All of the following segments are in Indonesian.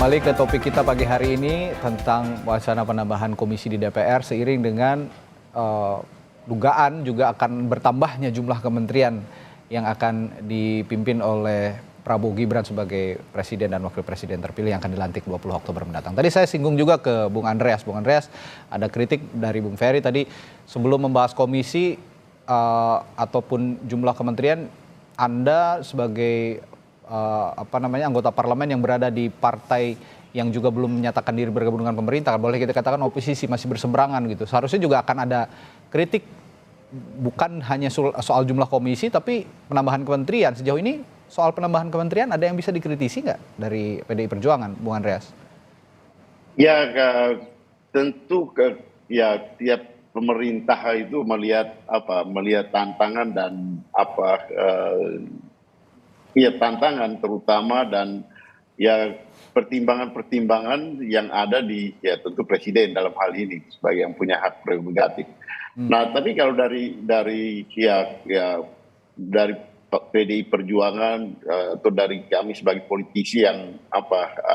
Kembali ke topik kita pagi hari ini tentang wacana penambahan komisi di DPR seiring dengan dugaan juga akan bertambahnya jumlah kementerian yang akan dipimpin oleh Prabowo Gibran sebagai presiden dan wakil presiden terpilih yang akan dilantik 20 Oktober mendatang. Tadi saya singgung juga ke Bung Andreas. Bung Andreas, ada kritik dari Bung Ferry tadi sebelum membahas komisi ataupun jumlah kementerian, Anda sebagai anggota parlemen yang berada di partai yang juga belum menyatakan diri bergabung dengan pemerintah, boleh kita katakan oposisi, masih berseberangan gitu. Seharusnya juga akan ada kritik bukan hanya soal jumlah komisi tapi penambahan kementerian. Sejauh ini soal penambahan kementerian ada yang bisa dikritisi nggak dari PDI Perjuangan, Bung Andreas? Ya, tentu ya tiap pemerintah itu melihat tantangan dan tantangan terutama dan ya pertimbangan-pertimbangan yang ada di ya tentu presiden dalam hal ini sebagai yang punya hak prerogatif. Nah, tapi kalau dari PDI Perjuangan atau dari kami sebagai politisi yang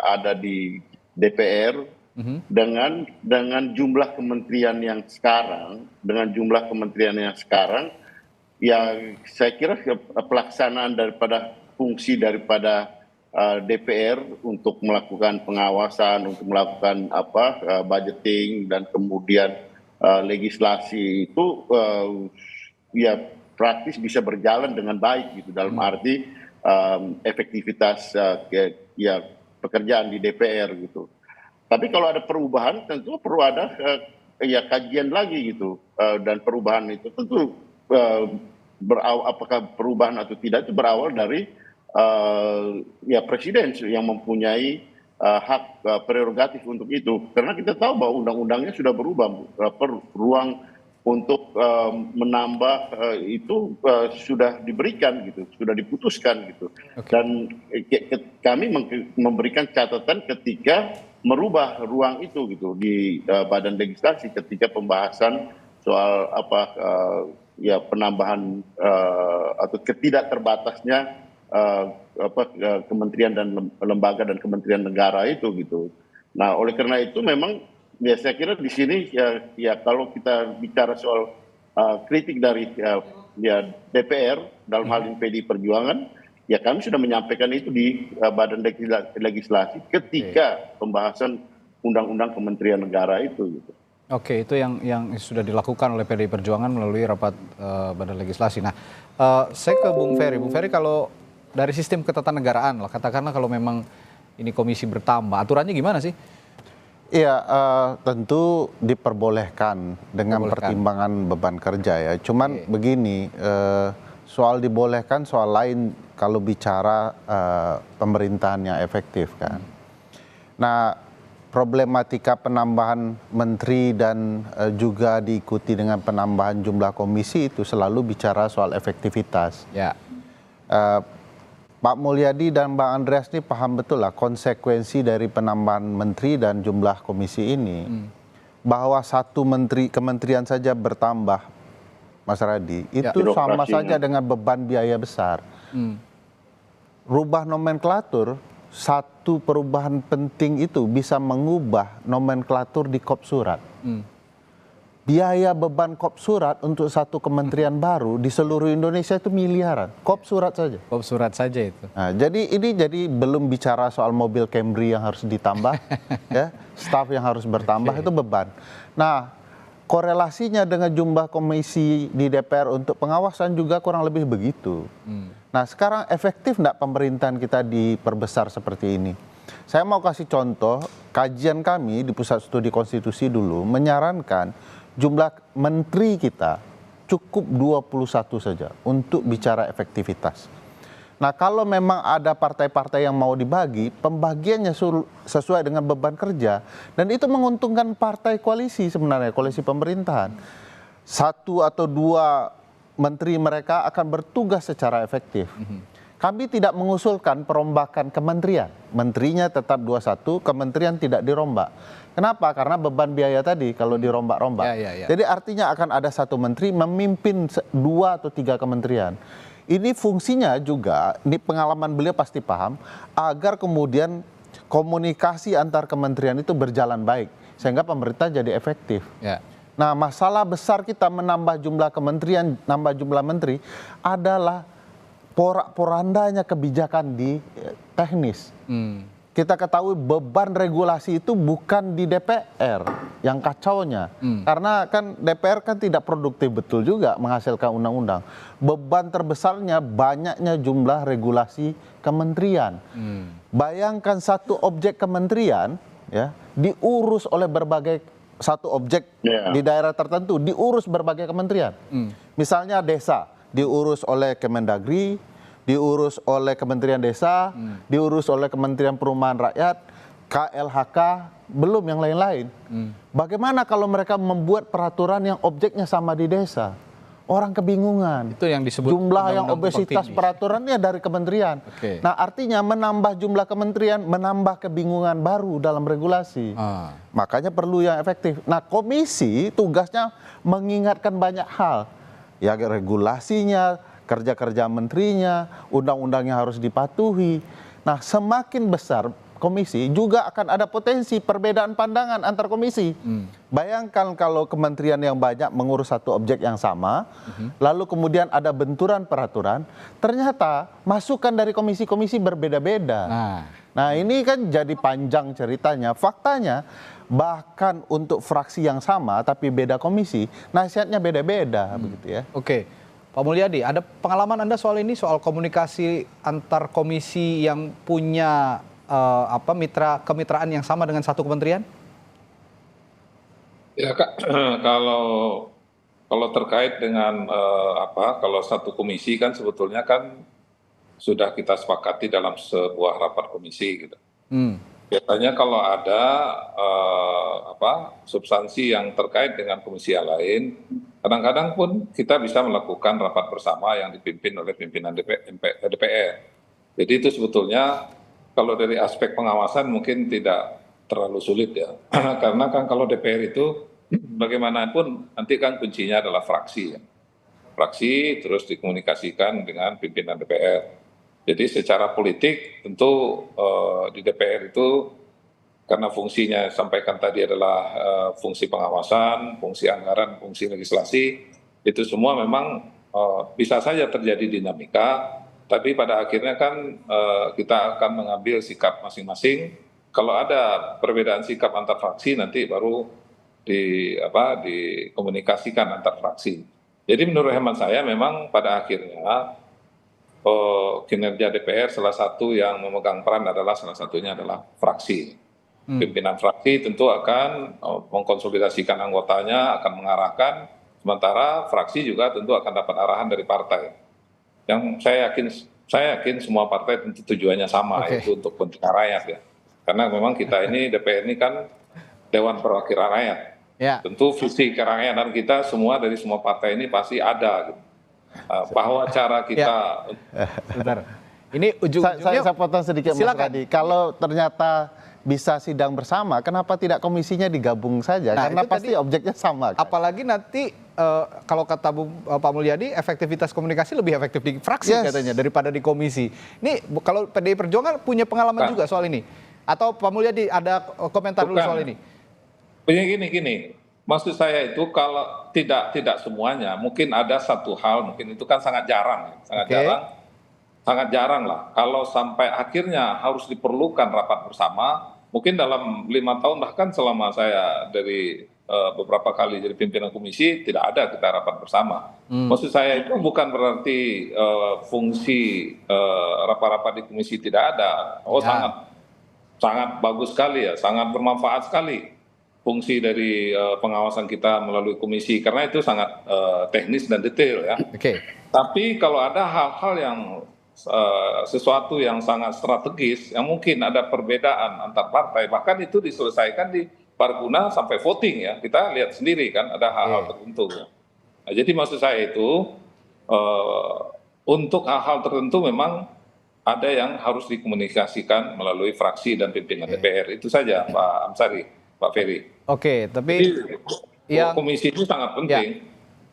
ada di DPR dengan jumlah kementerian yang sekarang, ya saya kira pelaksanaan daripada fungsi daripada DPR untuk melakukan pengawasan, untuk melakukan budgeting dan kemudian legislasi itu ya praktis bisa berjalan dengan baik gitu, dalam arti efektivitas ya pekerjaan di DPR gitu. Tapi kalau ada perubahan tentu perlu ada ya kajian lagi gitu, dan perubahan itu tentu apakah perubahan atau tidak itu berawal dari ya presiden yang mempunyai hak prerogatif untuk itu, karena kita tahu bahwa undang-undangnya sudah berubah, ruang untuk menambah itu sudah diberikan gitu, sudah diputuskan gitu. Dan kami memberikan catatan ketika merubah ruang itu gitu di badan legislasi ketika pembahasan soal ya penambahan atau ketidak terbatasnya kementerian dan lembaga dan kementerian negara itu gitu. Nah, oleh karena itu memang ya saya kira di sini ya kalau kita bicara soal kritik dari ya DPR dalam hal ini PDI Perjuangan, ya kami sudah menyampaikan itu di badan legislasi ketika pembahasan undang-undang kementerian negara itu gitu. Oke, itu yang sudah dilakukan oleh PDI Perjuangan melalui rapat badan legislasi. Nah, saya ke Bung Ferry. Bung Ferry, kalau dari sistem ketatanegaraan lah, katakanlah kalau memang ini komisi bertambah, aturannya gimana sih? Iya, tentu diperbolehkan dengan pertimbangan beban kerja ya. Cuman begini, soal dibolehkan, soal lain kalau bicara pemerintahan yang efektif kan. Nah, problematika penambahan menteri dan juga diikuti dengan penambahan jumlah komisi itu selalu bicara soal efektivitas. Ya. Pak Mulyadi dan Bang Andreas ini paham betul lah konsekuensi dari penambahan menteri dan jumlah komisi ini. Bahwa satu kementerian saja bertambah, Mas Radi, itu sama saja dengan beban biaya besar. Rubah nomenklatur, satu perubahan penting itu bisa mengubah nomenklatur di kop surat. Biaya beban kop surat untuk satu kementerian baru di seluruh Indonesia itu miliaran. Kop surat saja. Kop surat saja itu. Nah, jadi belum bicara soal mobil Camry yang harus ditambah, ya, staf yang harus bertambah itu beban. Nah, korelasinya dengan jumlah komisi di DPR untuk pengawasan juga kurang lebih begitu. Nah, sekarang efektif enggak pemerintahan kita diperbesar seperti ini? Saya mau kasih contoh, kajian kami di Pusat Studi Konstitusi dulu menyarankan jumlah menteri kita cukup 21 saja untuk bicara efektivitas. Nah, kalau memang ada partai-partai yang mau dibagi, pembagiannya sesuai dengan beban kerja, dan itu menguntungkan partai koalisi sebenarnya, koalisi pemerintahan. Satu atau dua menteri mereka akan bertugas secara efektif. Kami tidak mengusulkan perombakan kementerian. Menterinya tetap 21, kementerian tidak dirombak. Kenapa? Karena beban biaya tadi kalau dirombak-rombak. Jadi artinya akan ada satu menteri memimpin 2 atau 3 kementerian. Ini fungsinya juga, ini pengalaman beliau pasti paham, agar kemudian komunikasi antar kementerian itu berjalan baik sehingga pemerintah jadi efektif. Ya. Nah, masalah besar kita menambah jumlah kementerian, nambah jumlah menteri adalah porak-porandanya kebijakan di teknis. Kita ketahui beban regulasi itu bukan di DPR yang kacaunya. Karena kan DPR kan tidak produktif betul juga menghasilkan undang-undang. Beban terbesarnya banyaknya jumlah regulasi kementerian. Bayangkan satu objek kementerian ya diurus oleh berbagai satu objek di daerah tertentu diurus berbagai kementerian. Misalnya desa diurus oleh Kemendagri, diurus oleh Kementerian Desa, diurus oleh Kementerian Perumahan Rakyat, KLHK, belum yang lain-lain. Bagaimana kalau mereka membuat peraturan yang objeknya sama di desa? Orang kebingungan. Itu yang disebut jumlah yang undang-undang obesitas tumpang tindih. peraturannya dari kementerian. Oke. Nah, artinya menambah jumlah kementerian, menambah kebingungan baru dalam regulasi. Makanya perlu yang efektif. Nah, komisi tugasnya mengingatkan banyak hal. Ya, regulasinya, kerja-kerja menterinya, undang-undangnya harus dipatuhi. Nah, semakin besar komisi juga akan ada potensi perbedaan pandangan antar komisi. Bayangkan kalau kementerian yang banyak mengurus satu objek yang sama, lalu kemudian ada benturan peraturan, ternyata masukan dari komisi-komisi berbeda-beda. Nah, ini kan jadi panjang ceritanya. Faktanya bahkan untuk fraksi yang sama tapi beda komisi, nasihatnya beda-beda begitu ya. Oke. Pak Mulyadi, ada pengalaman Anda soal ini, soal komunikasi antar komisi yang punya kemitraan yang sama dengan satu kementerian? Ya Kak, kalau terkait dengan kalau satu komisi kan sebetulnya kan sudah kita sepakati dalam sebuah rapat komisi gitu. Biasanya kalau ada substansi yang terkait dengan komisi yang lain, kadang-kadang pun kita bisa melakukan rapat bersama yang dipimpin oleh pimpinan DPR. Jadi itu sebetulnya kalau dari aspek pengawasan mungkin tidak terlalu sulit ya. Karena kan kalau DPR itu bagaimanapun nanti kan kuncinya adalah fraksi ya. Fraksi terus dikomunikasikan dengan pimpinan DPR. Jadi secara politik tentu di DPR itu karena fungsinya sampaikan tadi adalah fungsi pengawasan, fungsi anggaran, fungsi legislasi, itu semua memang bisa saja terjadi dinamika. Tapi pada akhirnya kan kita akan mengambil sikap masing-masing. Kalau ada perbedaan sikap antar fraksi nanti baru dikomunikasikan antar fraksi. Jadi menurut hemat saya memang pada akhirnya kinerja DPR salah satu yang memegang peran adalah salah satunya adalah fraksi. Pimpinan fraksi tentu akan mengkonsolidasikan anggotanya, akan mengarahkan, sementara fraksi juga tentu akan dapat arahan dari partai. Yang saya yakin semua partai tentu tujuannya sama, yaitu untuk kepentingan rakyat ya. Karena memang kita ini DPR ini kan Dewan Perwakilan Rakyat. Ya. Tentu visi kerakyatan kita semua dari semua partai ini pasti ada. Gitu. Bahwa cara kita. Bentar. Ini ujung-ujungnya. Saya potong sedikit Mas Radi. Kalau ternyata bisa sidang bersama, kenapa tidak komisinya digabung saja? Nah, karena itu pasti tadi, objeknya sama. Kan? Apalagi nanti kalau kata Pak Mulyadi, efektivitas komunikasi lebih efektif di fraksi katanya daripada di komisi. Ini kalau PDI Perjuangan punya pengalaman juga soal ini. Atau Pak Mulyadi ada komentar dulu soal ini? Gini. Maksud saya itu kalau tidak semuanya, mungkin ada satu hal, mungkin itu kan sangat jarang, sangat jarang lah. Kalau sampai akhirnya harus diperlukan rapat bersama, mungkin dalam 5 tahun bahkan selama saya dari beberapa kali jadi pimpinan komisi tidak ada kita rapat bersama. Maksud saya itu bukan berarti fungsi rapat-rapat di komisi tidak ada. Sangat bagus sekali ya, sangat bermanfaat sekali fungsi dari pengawasan kita melalui komisi karena itu sangat teknis dan detail ya. Tapi kalau ada hal-hal yang sesuatu yang sangat strategis yang mungkin ada perbedaan antar partai bahkan itu diselesaikan di paripurna sampai voting ya, kita lihat sendiri kan ada hal-hal tertentu. Nah, jadi maksud saya itu untuk hal-hal tertentu memang ada yang harus dikomunikasikan melalui fraksi dan pimpinan DPR. Itu saja Pak Amsari, Pak Ferry. Tapi jadi, komisi itu sangat penting.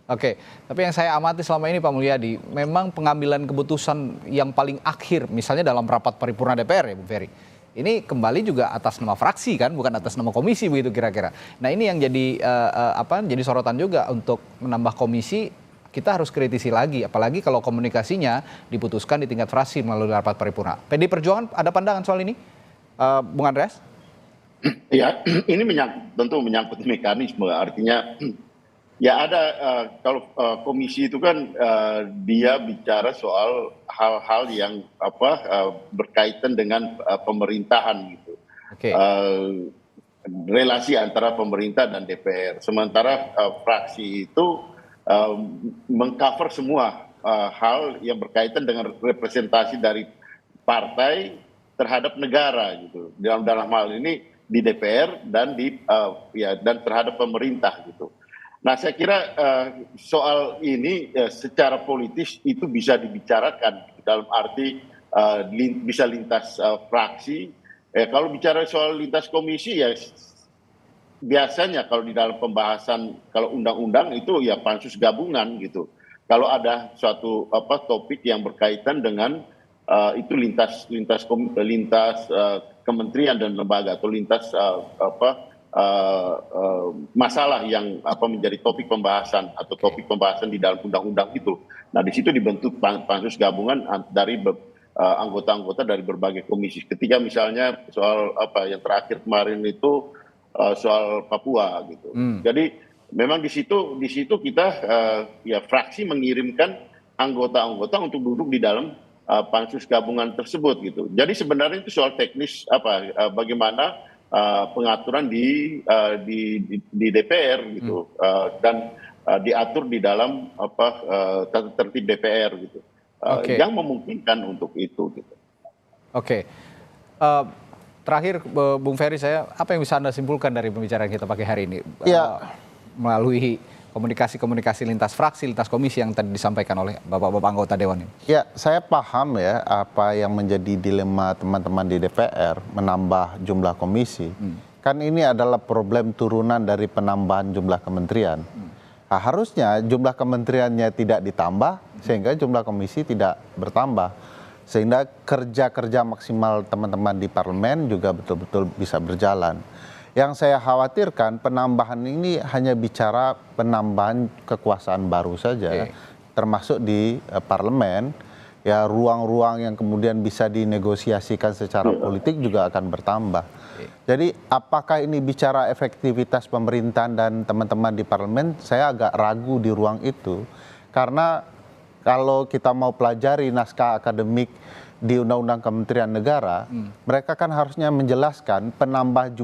Tapi yang saya amati selama ini Pak Mulyadi, memang pengambilan keputusan yang paling akhir, misalnya dalam rapat paripurna DPR ya Bu Ferry, ini kembali juga atas nama fraksi kan, bukan atas nama komisi begitu kira-kira. Nah ini yang jadi jadi sorotan juga untuk menambah komisi, kita harus kritisi lagi, apalagi kalau komunikasinya diputuskan di tingkat fraksi melalui rapat paripurna. PD Perjuangan ada pandangan soal ini, Bung Andreas? Ya, ini tentu menyangkut mekanisme, artinya ya ada kalau komisi itu kan dia bicara soal hal-hal yang berkaitan dengan pemerintahan gitu. Oke. Relasi antara pemerintah dan DPR. Sementara fraksi itu mengcover semua hal yang berkaitan dengan representasi dari partai terhadap negara gitu. Dalam hal ini di DPR dan dan terhadap pemerintah gitu. Nah, saya kira soal ini secara politis itu bisa dibicarakan dalam arti bisa lintas fraksi. Kalau bicara soal lintas komisi ya biasanya kalau di dalam pembahasan kalau undang-undang itu ya pansus gabungan gitu. Kalau ada suatu topik yang berkaitan dengan itu lintas kementerian dan lembaga atau lintas masalah yang menjadi topik pembahasan atau topik pembahasan di dalam undang-undang itu. Nah, di situ dibentuk pansus gabungan dari anggota-anggota dari berbagai komisi. Ketika misalnya soal yang terakhir kemarin itu soal Papua gitu. Jadi memang di situ kita ya fraksi mengirimkan anggota-anggota untuk duduk di dalam pansus gabungan tersebut gitu. Jadi sebenarnya itu soal teknis bagaimana pengaturan di DPR gitu dan diatur di dalam tata tertib DPR gitu yang memungkinkan untuk itu gitu. Oke. Terakhir Bung Ferry, apa yang bisa Anda simpulkan dari pembicaraan kita pagi hari ini melalui komunikasi lintas fraksi, lintas komisi yang tadi disampaikan oleh bapak-bapak anggota Dewan ini? Ya, saya paham ya apa yang menjadi dilema teman-teman di DPR menambah jumlah komisi. Kan ini adalah problem turunan dari penambahan jumlah kementerian. Nah, harusnya jumlah kementeriannya tidak ditambah sehingga jumlah komisi tidak bertambah. Sehingga kerja-kerja maksimal teman-teman di parlemen juga betul-betul bisa berjalan. Yang saya khawatirkan penambahan ini hanya bicara penambahan kekuasaan baru saja, termasuk di parlemen. Ya, ruang-ruang yang kemudian bisa dinegosiasikan secara politik juga akan bertambah. Jadi apakah ini bicara efektivitas pemerintahan dan teman-teman di parlemen? Saya agak ragu di ruang itu. Karena kalau kita mau pelajari naskah akademik di Undang-Undang Kementerian Negara, mereka kan harusnya menjelaskan penambahan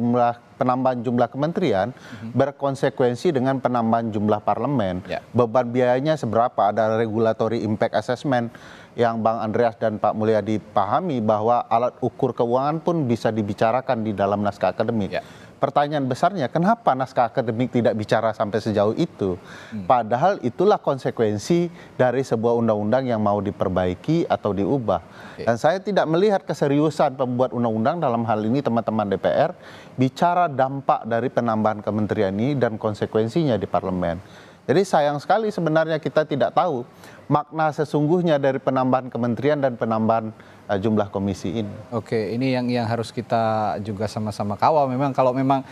jumlah kementerian berkonsekuensi dengan penambahan jumlah parlemen. Beban biayanya seberapa? Ada regulatory impact assessment yang Bang Andreas dan Pak Mulyadi pahami bahwa alat ukur keuangan pun bisa dibicarakan di dalam naskah akademik. Pertanyaan besarnya, kenapa naskah akademik tidak bicara sampai sejauh itu? Padahal itulah konsekuensi dari sebuah undang-undang yang mau diperbaiki atau diubah. Dan saya tidak melihat keseriusan pembuat undang-undang dalam hal ini teman-teman DPR bicara dampak dari penambahan kementerian ini dan konsekuensinya di parlemen. Jadi sayang sekali sebenarnya kita tidak tahu makna sesungguhnya dari penambahan kementerian dan penambahan jumlah komisi ini. Oke, ini yang harus kita juga sama-sama kawal. Memang kalau memang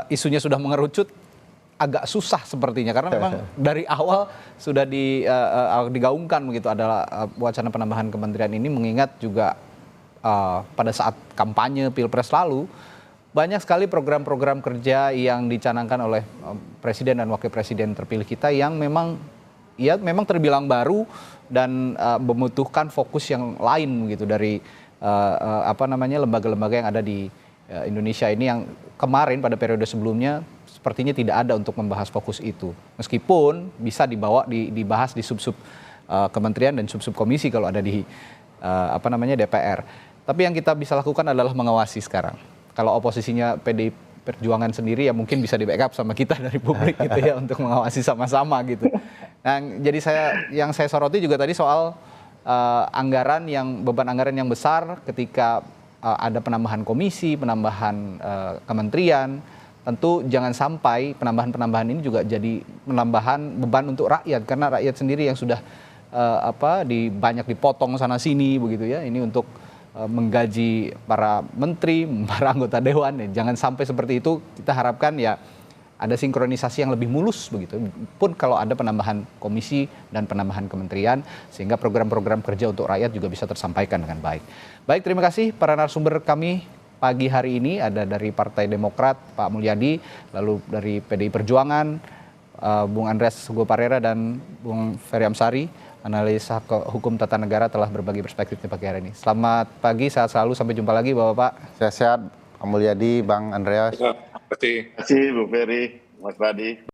isunya sudah mengerucut, agak susah sepertinya karena memang dari awal sudah digaungkan begitu adalah wacana penambahan kementerian ini, mengingat juga pada saat kampanye Pilpres lalu banyak sekali program-program kerja yang dicanangkan oleh Presiden dan Wakil Presiden terpilih kita yang memang terbilang baru dan membutuhkan fokus yang lain gitu dari lembaga-lembaga yang ada di Indonesia ini, yang kemarin pada periode sebelumnya sepertinya tidak ada untuk membahas fokus itu. Meskipun bisa dibahas di sub-sub kementerian dan sub-sub komisi kalau ada di DPR. Tapi yang kita bisa lakukan adalah mengawasi sekarang. Kalau oposisinya PD Perjuangan sendiri ya mungkin bisa di-backup sama kita dari publik gitu ya untuk mengawasi sama-sama gitu. Nah, jadi yang saya soroti juga tadi soal beban anggaran yang besar ketika ada penambahan komisi, penambahan kementerian. Tentu jangan sampai penambahan ini juga jadi penambahan beban untuk rakyat, karena rakyat sendiri yang sudah banyak dipotong sana sini begitu ya. Ini untuk menggaji para menteri, para anggota dewan. Jangan sampai seperti itu. Kita harapkan ya ada sinkronisasi yang lebih mulus begitu. Pun kalau ada penambahan komisi dan penambahan kementerian, sehingga program-program kerja untuk rakyat juga bisa tersampaikan dengan baik. Baik, terima kasih para narasumber kami pagi hari ini. Ada dari Partai Demokrat, Pak Mulyadi, lalu dari PDI Perjuangan, Bung Andreas Hugo Parera dan Bung Ferry Amsari, analis hukum tata negara, telah berbagi perspektifnya pagi hari ini. Selamat pagi, sehat selalu, sampai jumpa lagi Bapak-Bapak. Sehat-sehat, Pak Mulyadi, Bang Andreas. Terima kasih. Terima kasih Bu Ferry, Mas Radi.